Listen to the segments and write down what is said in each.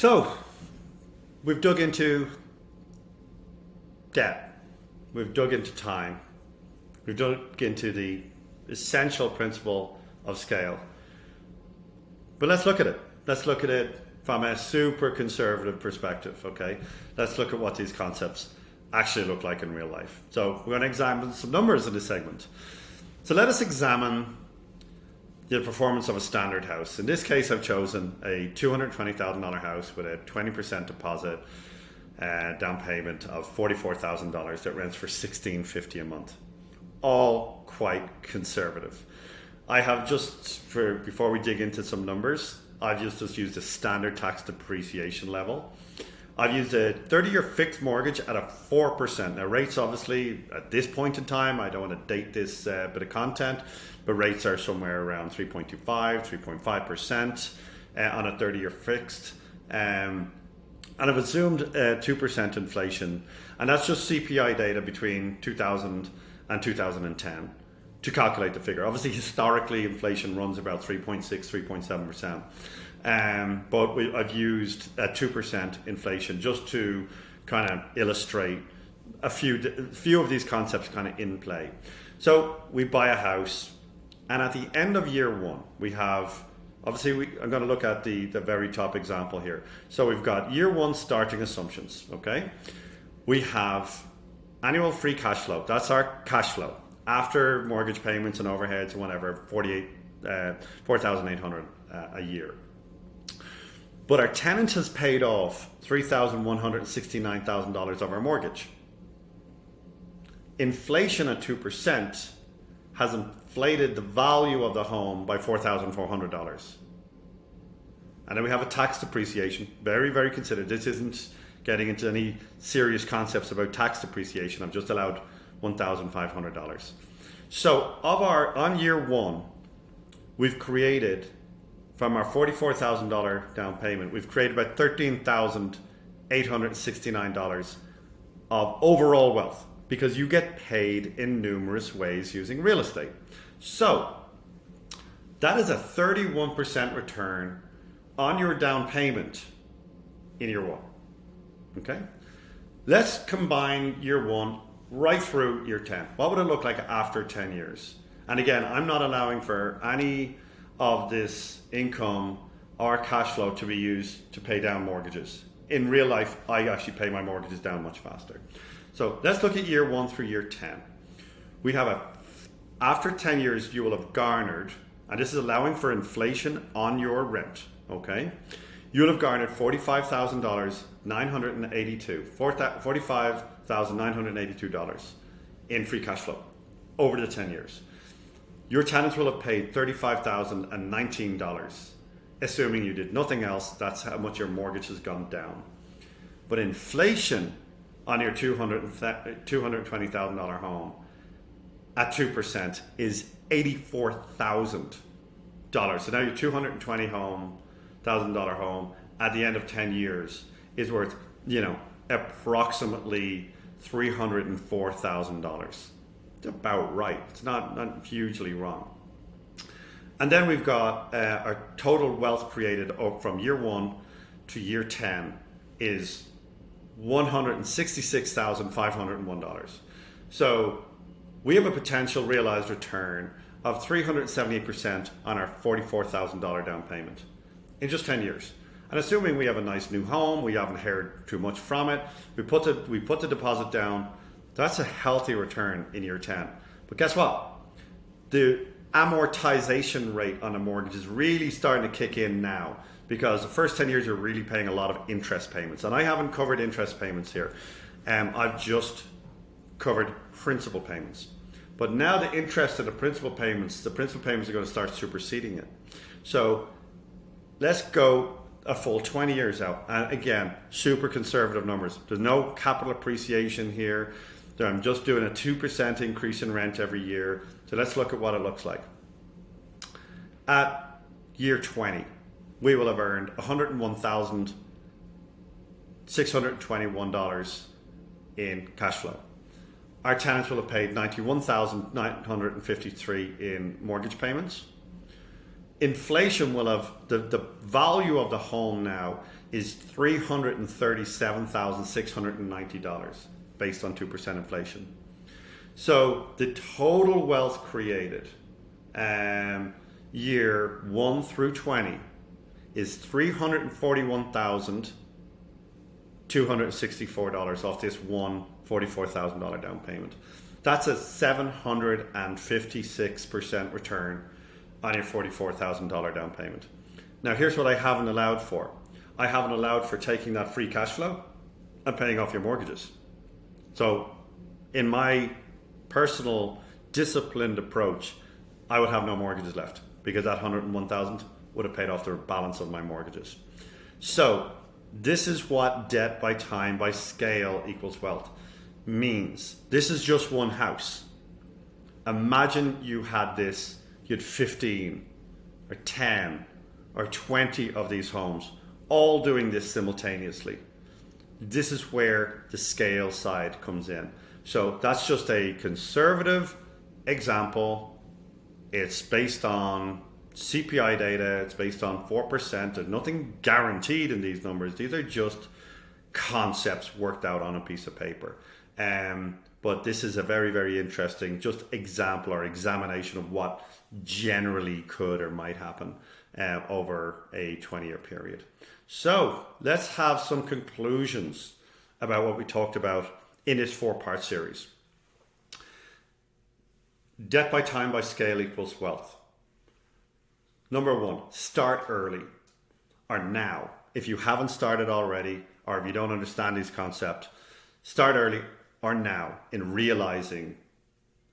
So, we've dug into debt, we've dug into time, we've dug into the essential principle of scale. But let's look at it. Let's look at it from a super conservative perspective, okay? Let's look at what these concepts actually look like in real life. So, we're going to examine some numbers in this segment. So, let us examine the performance of a standard house. In this case, I've chosen a $220,000 house with a 20% deposit, down payment of $44,000 that rents for $1,650 a month. All quite conservative. I have before we dig into some numbers, I've just used a standard tax depreciation level. I've used a 30-year fixed mortgage at a 4%. Now rates obviously at this point in time, I don't want to date this bit of content, but rates are somewhere around 3.25, 3.5% on a 30-year fixed. And I've assumed 2% inflation, and that's just CPI data between 2000 and 2010 to calculate the figure. Obviously, historically, inflation runs about 3.6, 3.7%. But I've used 2% inflation just to kind of illustrate a few of these concepts kind of in play. So we buy a house, and at the end of year one, we have, obviously I'm going to look at the very top example here. So we've got year one starting assumptions, okay? We have annual free cash flow. That's our cash flow after mortgage payments and overheads and whatever, $4,800 a year. But our tenant has paid off $3,169,000 of our mortgage. Inflation at 2% has inflated the value of the home by $4,400. And then we have a tax depreciation, very, very considered. This isn't getting into any serious concepts about tax depreciation. I've just allowed $1,500. So on year one, we've created, from our $44,000 down payment, we've created about $13,869 of overall wealth, because you get paid in numerous ways using real estate. So that is a 31% return on your down payment in year one. Okay? Let's combine year one right through year 10. What would it look like after 10 years? And again, I'm not allowing for any of this income or cash flow to be used to pay down mortgages. In real life, I actually pay my mortgages down much faster. So let's look at year 1 through year 10. We have after 10 years, you will have garnered, and this is allowing for inflation on your rent, okay? You'll have garnered $45,982 in free cash flow over the 10 years. Your tenants will have paid $35,019. Assuming you did nothing else, that's how much your mortgage has gone down. But inflation on your $220,000 home at 2% is $84,000. So now your $220,000 home at the end of 10 years is worth, approximately $304,000. It's about right. It's not hugely wrong. And then we've got our total wealth created from year 1 to year 10 is $166,501. So we have a potential realized return of 378% on our $44,000 down payment in just 10 years. And assuming we have a nice new home, we haven't inherited too much from it, we put the deposit down, that's a healthy return in year 10. But guess what? The amortization rate on a mortgage is really starting to kick in now, because the first 10 years you're really paying a lot of interest payments. And I haven't covered interest payments here. I've just covered principal payments. But now the interest and the principal payments are going to start superseding it. So let's go a full 20 years out. And again, super conservative numbers. There's no capital appreciation here. I'm just doing a 2% increase in rent every year. So let's look at what it looks like. At year 20, we will have earned $101,621 in cash flow. Our tenants will have paid $91,953 in mortgage payments. inflation will have the value of the home now is $337,690 based on 2% inflation. So the total wealth created year 1 through 20 is $341,264 off this one $44,000 down payment. That's a 756% return on your $44,000 down payment. Now here's what I haven't allowed for. I haven't allowed for taking that free cash flow and paying off your mortgages. So in my personal disciplined approach, I would have no mortgages left because that 101,000 would have paid off the balance of my mortgages. So this is what debt by time by scale equals wealth means. This is just one house. Imagine you had 15 or 10 or 20 of these homes all doing this simultaneously. This is where the scale side comes in. So that's just a conservative example. It's based on CPI data. It's based on 4%. There's nothing guaranteed in these numbers. These are just concepts worked out on a piece of paper. But this is a very, very interesting just example or examination of what generally could or might happen over a 20-year period. So let's have some conclusions about what we talked about in this 4-part series. Debt by time by scale equals wealth. Number 1, start early or now. If you haven't started already, or if you don't understand these concepts, start early or now in realizing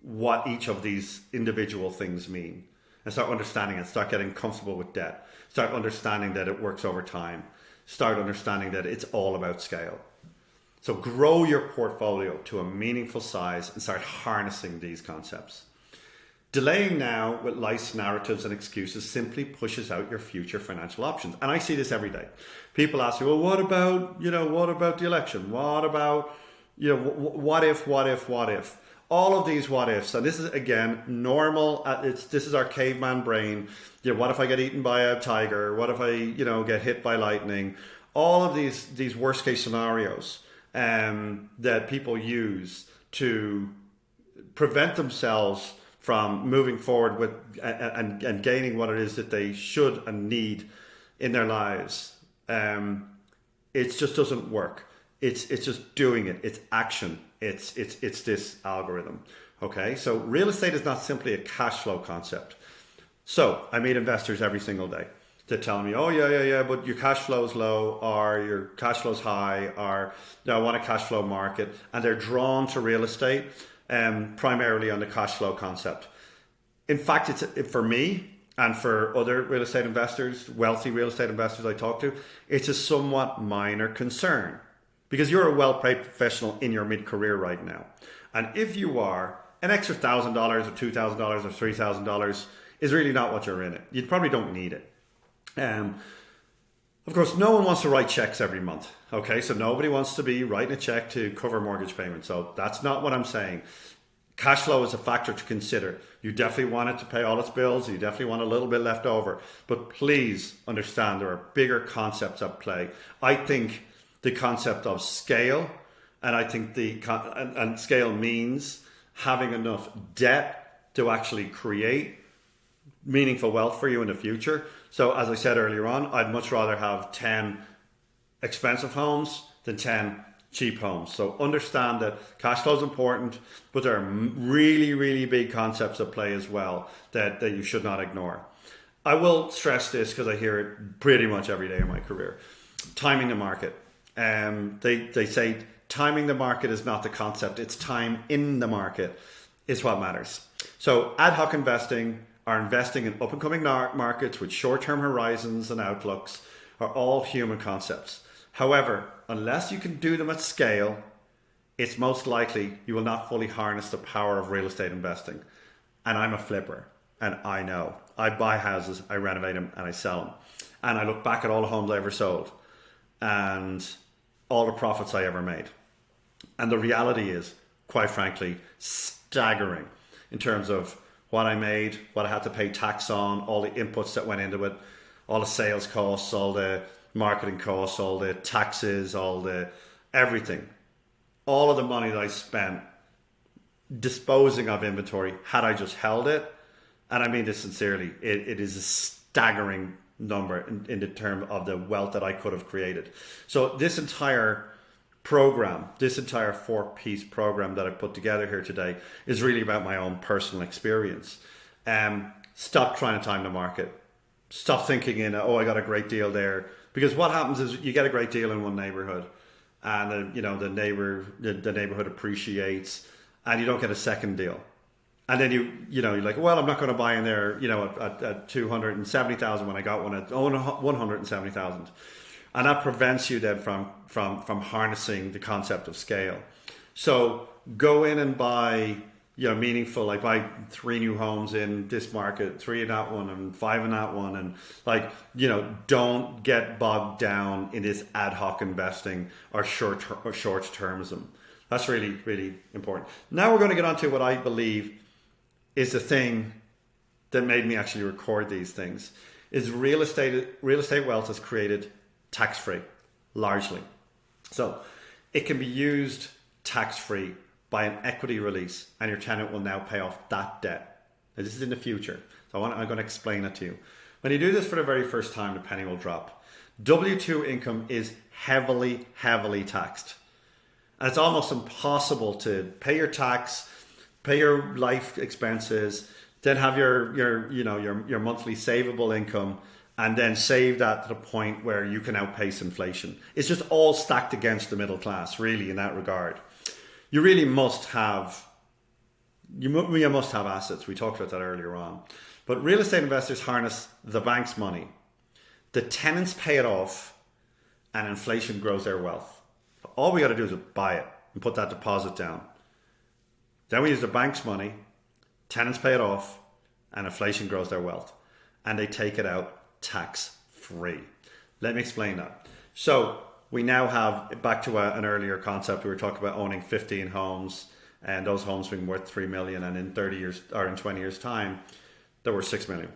what each of these individual things mean, and start understanding and start getting comfortable with debt. Start understanding that it works over time. Start understanding that it's all about scale. So grow your portfolio to a meaningful size and start harnessing these concepts. Delaying now with life's narratives and excuses simply pushes out your future financial options. And I see this every day. People ask me, well, what about the election? What about, what if? All of these what ifs. And this is, again, normal. This is our caveman brain. What if I get eaten by a tiger? What if I, get hit by lightning? All of these worst case scenarios that people use to prevent themselves from moving forward with and gaining what it is that they should and need in their lives. It just doesn't work. It's just doing it. It's action. It's this algorithm. Okay, so real estate is not simply a cash flow concept. So I meet investors every single day. They're telling me, oh yeah, but your cash flow is low, or your cash flow is high, or I want a cash flow market, and they're drawn to real estate primarily on the cash flow concept. In fact, for me and for other real estate investors, wealthy real estate investors I talk to, it's a somewhat minor concern because you're a well-paid professional in your mid-career right now. And if you are, an extra $1,000 or $2,000 or $3,000 is really not what you're in it. You probably don't need it. Of course, no one wants to write checks every month. Okay, so nobody wants to be writing a check to cover mortgage payments. So that's not what I'm saying. Cash flow is a factor to consider. You definitely want it to pay all its bills. You definitely want a little bit left over. But please understand there are bigger concepts at play. I think the concept of scale, and I think and scale means having enough debt to actually create meaningful wealth for you in the future. So as I said earlier on, I'd much rather have 10 expensive homes than 10 cheap homes. So understand that cash flow is important, but there are really, really big concepts at play as well that you should not ignore. I will stress this because I hear it pretty much every day in my career. Timing the market. They say timing the market is not the concept, it's time in the market is what matters. So ad hoc investing or investing in up and coming markets with short-term horizons and outlooks are all human concepts. However, unless you can do them at scale, it's most likely you will not fully harness the power of real estate investing. And I'm a flipper, and I know. I buy houses, I renovate them, and I sell them. And I look back at all the homes I ever sold and all the profits I ever made. And the reality is, quite frankly, staggering in terms of what I made, what I had to pay tax on, all the inputs that went into it, all the sales costs, all the marketing costs, all the taxes, all the everything. All of the money that I spent disposing of inventory, had I just held it, and I mean this sincerely, it is a staggering number in the term of the wealth that I could have created. So this entire program, this entire 4-piece program that I put together here today is really about my own personal experience. Stop trying to time the market. Stop thinking I got a great deal there. Because what happens is you get a great deal in one neighborhood, and the neighborhood appreciates, and you don't get a second deal. And then you're like, well, I'm not going to buy in there, at 270,000 when I got one at 170,000. And that prevents you then from harnessing the concept of scale. So go in and buy, meaningful, like buy 3 new homes in this market, 3 in that one and 5 in that one. And don't get bogged down in this ad hoc investing or short-termism. That's really, really important. Now we're going to get on to what I believe is the thing that made me actually record these things. Is real estate wealth is created tax-free, largely. So it can be used tax-free by an equity release, and your tenant will now pay off that debt. Now, this is in the future, so I'm going to explain it to you. When you do this for the very first time, the penny will drop. W-2 income is heavily, heavily taxed. And it's almost impossible to pay your tax, pay your life expenses, then have your monthly savable income, and then save that to the point where you can outpace inflation. It's just all stacked against the middle class, really, in that regard. You really must have, you must have assets. We talked about that earlier on. But real estate investors harness the bank's money. The tenants pay it off, and inflation grows their wealth. All we got to do is buy it and put that deposit down. Then we use the bank's money, tenants pay it off, and inflation grows their wealth. And they take it out tax-free. Let me explain that. So we now have, back to an earlier concept, we were talking about owning 15 homes, and those homes being worth 3 million, and in 30 years or in 20 years time, there were 6 million.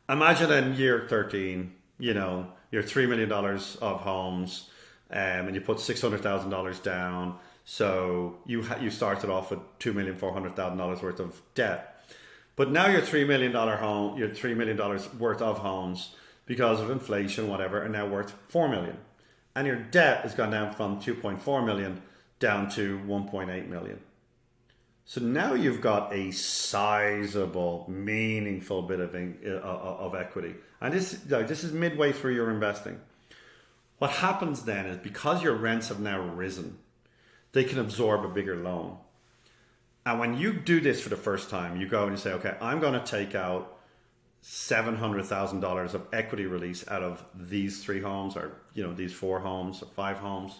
Imagine in year 13, you're $3 million of homes, and you put $600,000 down. So you started off with $2,400,000 worth of debt. But now your $3 million home, your $3 million worth of homes, because of inflation, whatever, are now worth $4 million. And your debt has gone down from 2.4 million down to 1.8 million. So now you've got a sizable, meaningful bit of equity. And this is midway through your investing. What happens then is, because your rents have now risen, they can absorb a bigger loan. And when you do this for the first time, you go and you say, okay, I'm going to take out $700,000 of equity release out of these 3 homes, or these 4 homes or 5 homes.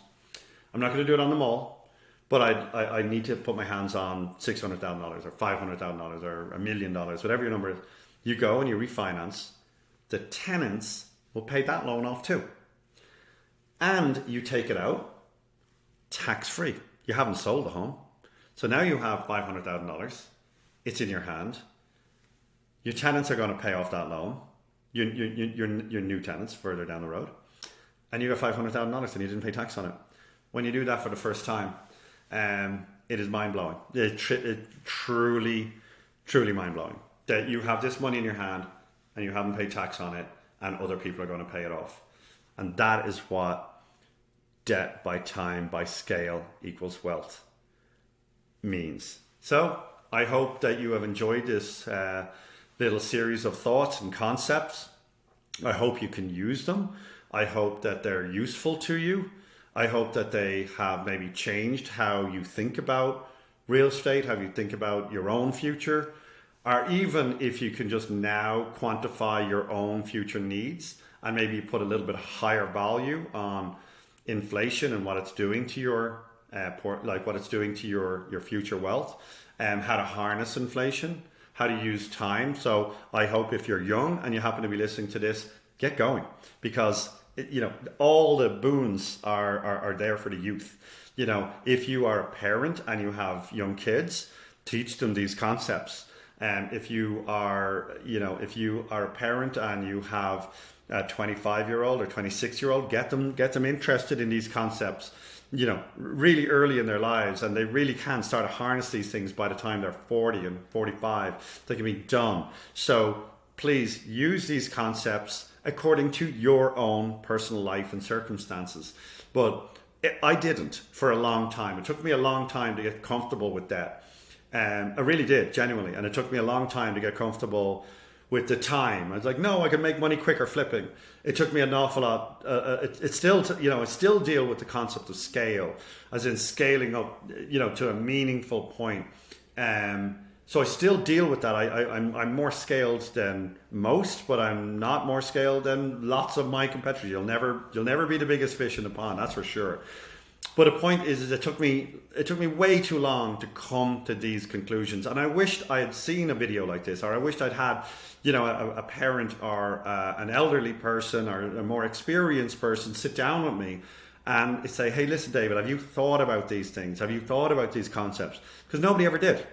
I'm not going to do it on them all, but I need to put my hands on $600,000 or $500,000 or $1 million, whatever your number is. You go and you refinance. The tenants will pay that loan off too. And you take it out tax-free. You haven't sold the home. So now you have $500,000. It's in your hand. Your tenants are going to pay off that loan. Your new tenants further down the road. And you got $500,000 and you didn't pay tax on it. When you do that for the first time, it is mind-blowing. It truly, truly mind-blowing. That you have this money in your hand and you haven't paid tax on it, and other people are going to pay it off. And that is what debt by time by scale equals wealth means. So I hope that you have enjoyed this little series of thoughts and concepts. I hope you can use them. I hope that they're useful to you. I hope that they have maybe changed how you think about real estate, how you think about your own future, or even if you can just now quantify your own future needs and maybe put a little bit higher value on inflation and what it's doing to your what it's doing to your future wealth, and how to harness inflation, how to use time. So I hope if you're young and you happen to be listening to this, get going, because all the boons are there for the youth. If you are a parent and you have young kids, teach them these concepts. If you are, if you are a parent and you have a 25-year-old or 26-year-old, get them interested in these concepts, really early in their lives, and they really can start to harness these things by the time they're 40 and 45. They can be done. So please use these concepts according to your own personal life and circumstances. But I didn't for a long time. It took me a long time to get comfortable with that. I really did, genuinely. And it took me a long time to get comfortable with the time. I was like, no, I can make money quicker flipping. It took me an awful lot. I still deal with the concept of scale, as in scaling up, to a meaningful point. So I still deal with that. I'm more scaled than most, but I'm not more scaled than lots of my competitors. You'll never be the biggest fish in the pond, that's for sure. But the point is it took me way too long to come to these conclusions. And I wished I had seen a video like this, or I wished I'd had, a parent or an elderly person or a more experienced person sit down with me and say, hey, listen, David, have you thought about these things? Have you thought about these concepts? Because nobody ever did.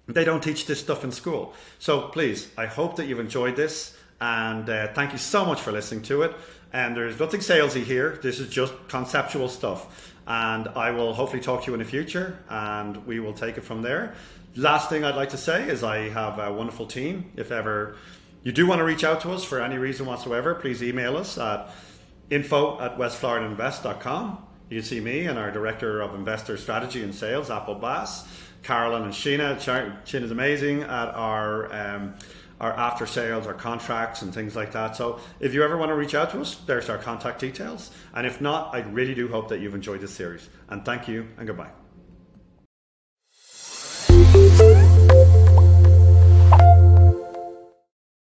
They don't teach this stuff in school. So please, I hope that you've enjoyed this, and thank you so much for listening to it. And there's nothing salesy here. This is just conceptual stuff. And I will hopefully talk to you in the future, and we will take it from there. Last thing I'd like to say is I have a wonderful team. If ever you do want to reach out to us for any reason whatsoever, please email us at info@westfloridainvest.com. You can see me and our Director of Investor Strategy and Sales, Apple Bass, Carolyn and Sheena. Sheena's amazing at our after sales, our contracts and things like that. So if you ever want to reach out to us, there's our contact details. And if not, I really do hope that you've enjoyed this series. And thank you and goodbye.